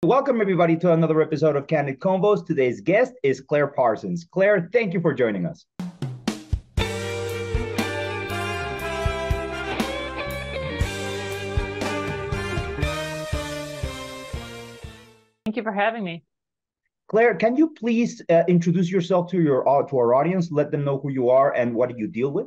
Welcome, everybody, to another episode of Candid Convos. Today's guest is Claire Parsons. Claire, thank you for joining us. Thank you for having me. Claire, can you please introduce yourself to our audience? Let them know who you are and what you deal with.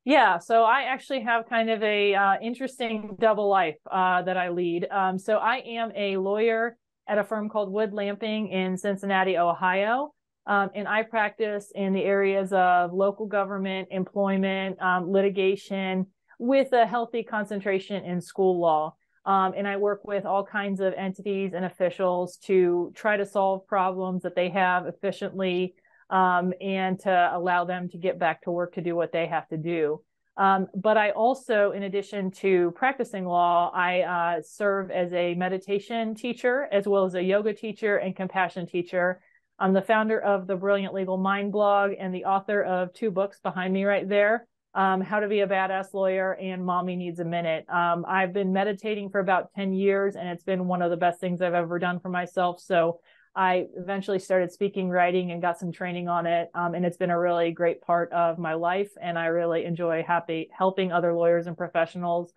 Yeah, so I actually have kind of a interesting double life that I lead. So I am a lawyer at a firm called Wood Lamping in Cincinnati, Ohio. And I practice in the areas of local government, employment, litigation, with a healthy concentration in school law. And I work with all kinds of entities and officials to try to solve problems that they have efficiently, and to allow them to get back to work to do what they have to do. But I also, in addition to practicing law, I serve as a meditation teacher, as well as a yoga teacher and compassion teacher. I'm the founder of the Brilliant Legal Mind blog and the author of 2 books behind me right there, How to Be a Badass Lawyer and Mommy Needs a Minute. I've been meditating for about 10 years, and it's been one of the best things I've ever done for myself. So I eventually started speaking, writing, and got some training on it. And it's been a really great part of my life. And I really enjoy helping other lawyers and professionals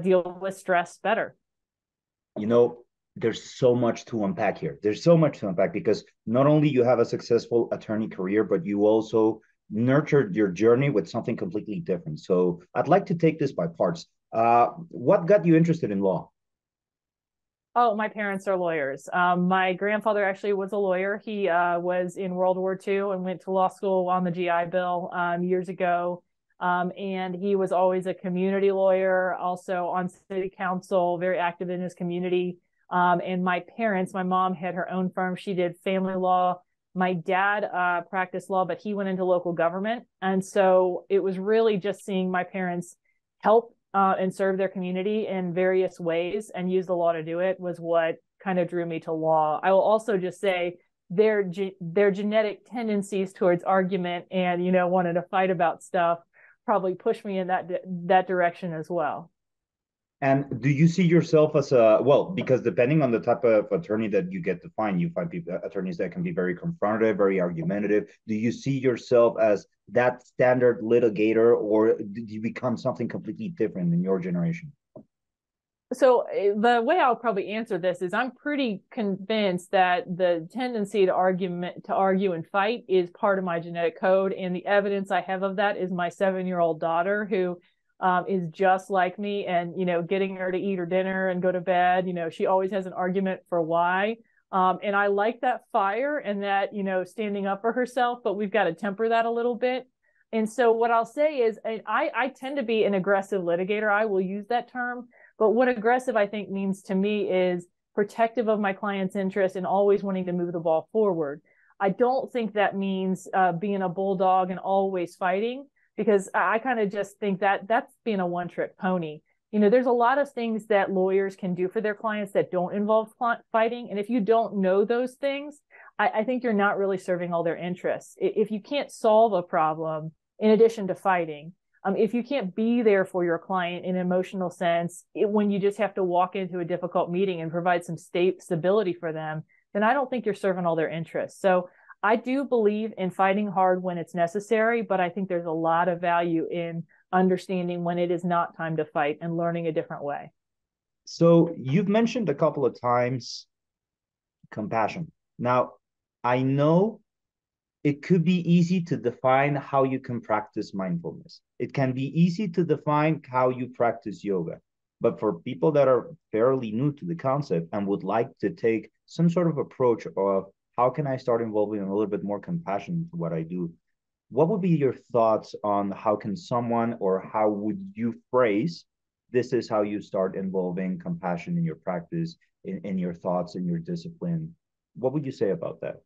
deal with stress better. You know, there's so much to unpack here. There's so much to unpack because not only you have a successful attorney career, but you also nurtured your journey with something completely different. So I'd like to take this by parts. What got you interested in law? Oh, my parents are lawyers. My grandfather actually was a lawyer. He was in World War II and went to law school on the GI Bill years ago. And he was always a community lawyer, also on city council, very active in his community. And my mom had her own firm. She did family law. My dad practiced law, but he went into local government. And so it was really just seeing my parents help and serve their community in various ways and use the law to do it was what kind of drew me to law. I will also just say their genetic tendencies towards argument and, wanting to fight about stuff probably pushed me in that direction as well. And do you see yourself as because depending on the type of attorney that you get to find, you find attorneys that can be very confrontative, very argumentative. Do you see yourself as that standard litigator, or did you become something completely different in your generation? So the way I'll probably answer this is I'm pretty convinced that the tendency to argue and fight is part of my genetic code. And the evidence I have of that is my 7-year-old daughter, who is just like me, and, getting her to eat her dinner and go to bed, she always has an argument for why. And I like that fire and that, standing up for herself, but we've got to temper that a little bit. And so what I'll say is I tend to be an aggressive litigator. I will use that term. But what aggressive, I think, means to me is protective of my client's interest and always wanting to move the ball forward. I don't think that means being a bulldog and always fighting, because I kind of just think that that's being a one-trick pony. There's a lot of things that lawyers can do for their clients that don't involve fighting. And if you don't know those things, I think you're not really serving all their interests. If you can't solve a problem in addition to fighting, if you can't be there for your client in an emotional sense, when you just have to walk into a difficult meeting and provide some stability for them, then I don't think you're serving all their interests. So I do believe in fighting hard when it's necessary, but I think there's a lot of value in understanding when it is not time to fight and learning a different way. So you've mentioned a couple of times compassion. Now, I know it could be easy to define how you can practice mindfulness. It can be easy to define how you practice yoga. But for people that are fairly new to the concept and would like to take some sort of approach of how can I start involving a little bit more compassion into what I do, what would be your thoughts on how can someone, or how would you phrase, this is how you start involving compassion in your practice, in your thoughts, in your discipline? What would you say about that?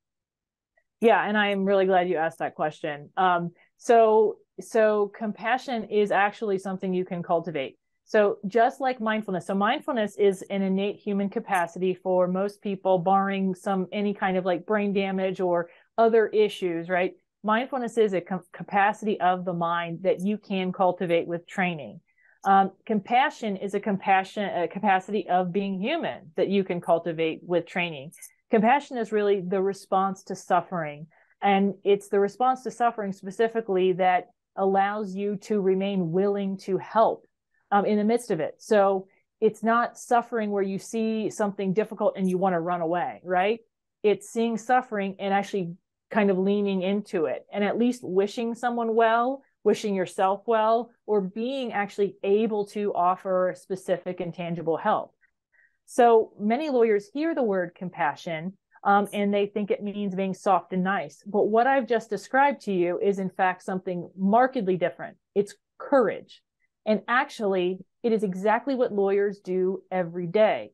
Yeah, and I am really glad you asked that question. So compassion is actually something you can cultivate. So just like mindfulness. So mindfulness is an innate human capacity for most people, barring any kind of like brain damage or other issues, right? Mindfulness is a capacity of the mind that you can cultivate with training. Compassion is a capacity of being human that you can cultivate with training. Compassion is really the response to suffering. And it's the response to suffering specifically that allows you to remain willing to help in the midst of it. So it's not suffering where you see something difficult and you want to run away, right? It's seeing suffering and actually kind of leaning into it and at least wishing someone well, wishing yourself well, or being actually able to offer specific and tangible help. So many lawyers hear the word compassion and they think it means being soft and nice. But what I've just described to you is in fact something markedly different. It's courage. And actually, it is exactly what lawyers do every day.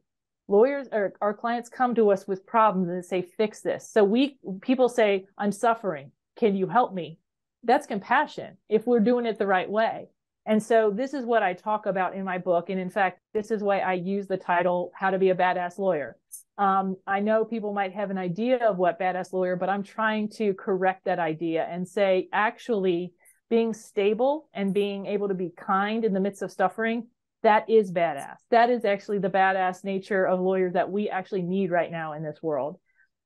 Lawyers, or our clients come to us with problems and say, fix this. So people say, I'm suffering. Can you help me? That's compassion if we're doing it the right way. And so this is what I talk about in my book. And in fact, this is why I use the title, How to Be a Badass Lawyer. I know people might have an idea of what badass lawyer, but I'm trying to correct that idea and say, actually, being stable and being able to be kind in the midst of suffering, that is badass. That is actually the badass nature of lawyers that we actually need right now in this world.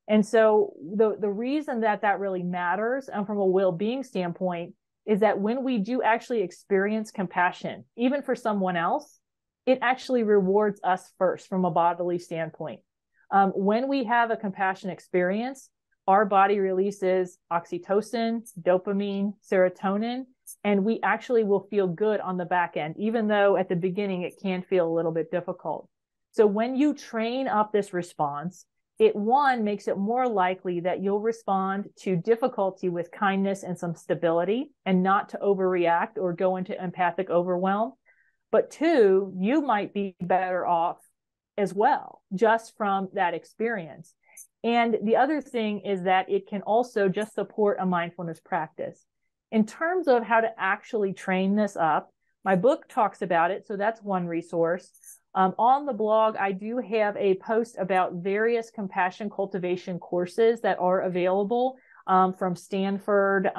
And so the reason that really matters from a well-being standpoint is that when we do actually experience compassion, even for someone else, it actually rewards us first from a bodily standpoint. When we have a compassion experience, our body releases oxytocin, dopamine, serotonin, and we actually will feel good on the back end, even though at the beginning it can feel a little bit difficult. So when you train up this response, it makes it more likely that you'll respond to difficulty with kindness and some stability and not to overreact or go into empathic overwhelm. But two, you might be better off as well, just from that experience. And the other thing is that it can also just support a mindfulness practice. In terms of how to actually train this up, my book talks about it. So that's one resource. On the blog, I do have a post about various compassion cultivation courses that are available from Stanford.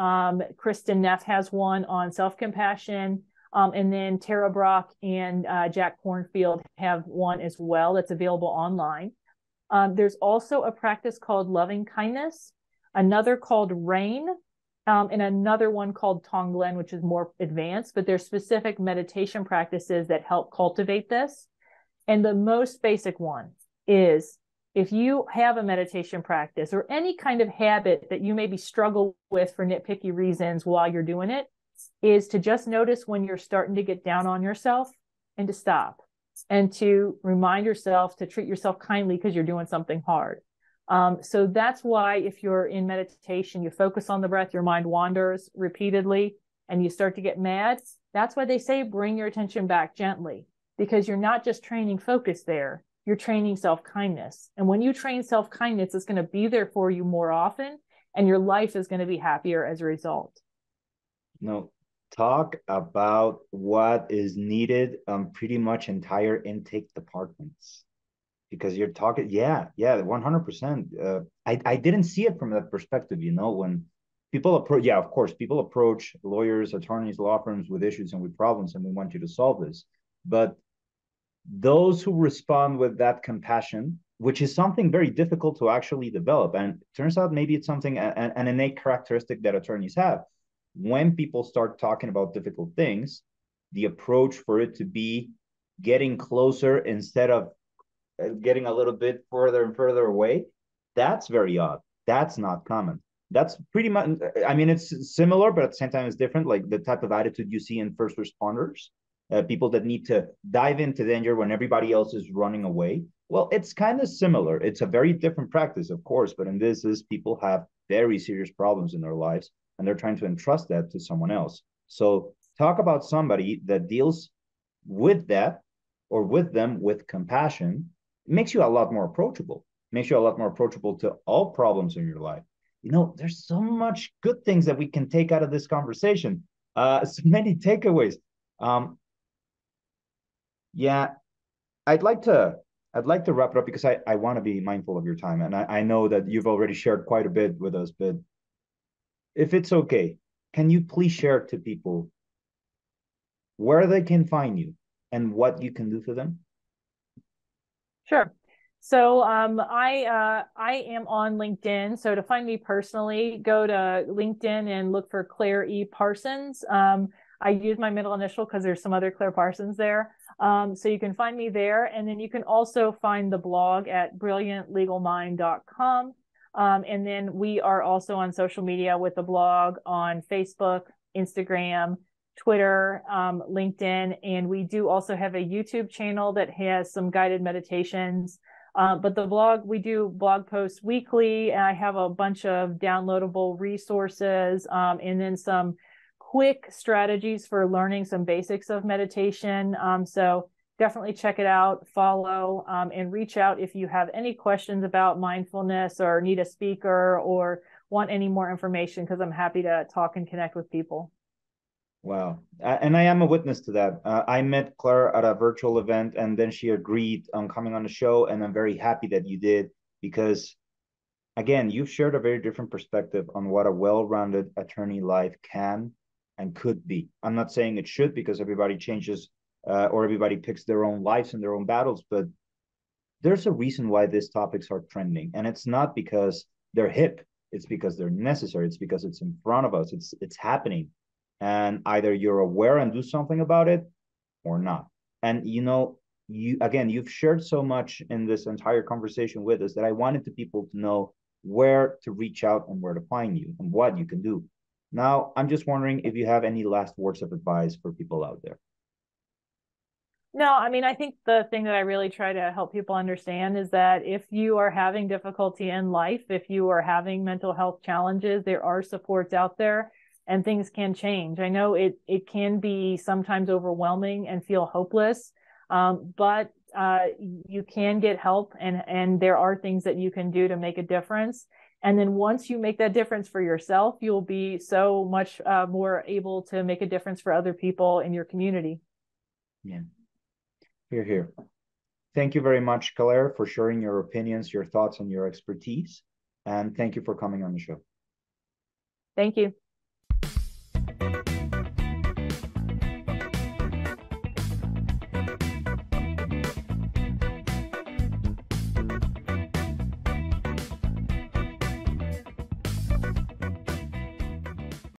Kristen Neff has one on self-compassion. And then Tara Brock and Jack Cornfield have one as well that's available online. There's also a practice called loving kindness, another called RAIN, and another one called Tonglen, which is more advanced, but there's specific meditation practices that help cultivate this. And the most basic one is if you have a meditation practice or any kind of habit that you maybe struggle with for nitpicky reasons while you're doing it, is to just notice when you're starting to get down on yourself and to stop and to remind yourself to treat yourself kindly because you're doing something hard. So that's why if you're in meditation, you focus on the breath, your mind wanders repeatedly and you start to get mad. That's why they say bring your attention back gently, because you're not just training focus there, you're training self-kindness. And when you train self-kindness, it's going to be there for you more often and your life is going to be happier as a result. No, talk about what is needed pretty much entire intake departments, because you're talking, yeah, 100%. I didn't see it from that perspective, when people approach, of course, people approach lawyers, attorneys, law firms with issues and with problems, and we want you to solve this. But those who respond with that compassion, which is something very difficult to actually develop, and it turns out maybe it's something, an innate characteristic that attorneys have. When people start talking about difficult things, the approach for it to be getting closer instead of getting a little bit further and further away, that's very odd. That's not common. That's pretty much, it's similar, but at the same time, it's different. Like the type of attitude you see in first responders, people that need to dive into danger when everybody else is running away. Well, it's kind of similar. It's a very different practice, of course, but in this is people have very serious problems in their lives and they're trying to entrust that to someone else. So talk about somebody that deals with that or with them with compassion. It makes you a lot more approachable. It makes you a lot more approachable to all problems in your life. There's so much good things that we can take out of this conversation. So many takeaways. I'd like to wrap it up because I want to be mindful of your time. And I know that you've already shared quite a bit with us, but if it's okay, can you please share to people where they can find you and what you can do for them? Sure. So I am on LinkedIn. So to find me personally, go to LinkedIn and look for Claire E. Parsons. I use my middle initial because there's some other Claire Parsons there. So you can find me there. And then you can also find the blog at brilliantlegalmind.com. And then we are also on social media with the blog on Facebook, Instagram, Twitter, LinkedIn, and we do also have a YouTube channel that has some guided meditations. But the blog, we do blog posts weekly, and I have a bunch of downloadable resources, and then some quick strategies for learning some basics of meditation. So definitely check it out, follow, and reach out if you have any questions about mindfulness or need a speaker or want any more information, because I'm happy to talk and connect with people. Wow. And I am a witness to that. I met Claire at a virtual event, and then she agreed on coming on the show. And I'm very happy that you did, because, again, you've shared a very different perspective on what a well-rounded attorney life can and could be. I'm not saying it should, because everybody changes or everybody picks their own lives and their own battles, but there's a reason why these topics are trending. And it's not because they're hip. It's because they're necessary. It's because it's in front of us. It's happening. And either you're aware and do something about it or not. And you've shared so much in this entire conversation with us that I wanted the people to know where to reach out and where to find you and what you can do. Now, I'm just wondering if you have any last words of advice for people out there. No, I mean, I think the thing that I really try to help people understand is that if you are having difficulty in life, if you are having mental health challenges, there are supports out there and things can change. I know it can be sometimes overwhelming and feel hopeless, but you can get help, and there are things that you can do to make a difference. And then once you make that difference for yourself, you'll be so much more able to make a difference for other people in your community. Yeah. Hear, hear. Thank you very much, Claire, for sharing your opinions, your thoughts, and your expertise. And thank you for coming on the show. Thank you.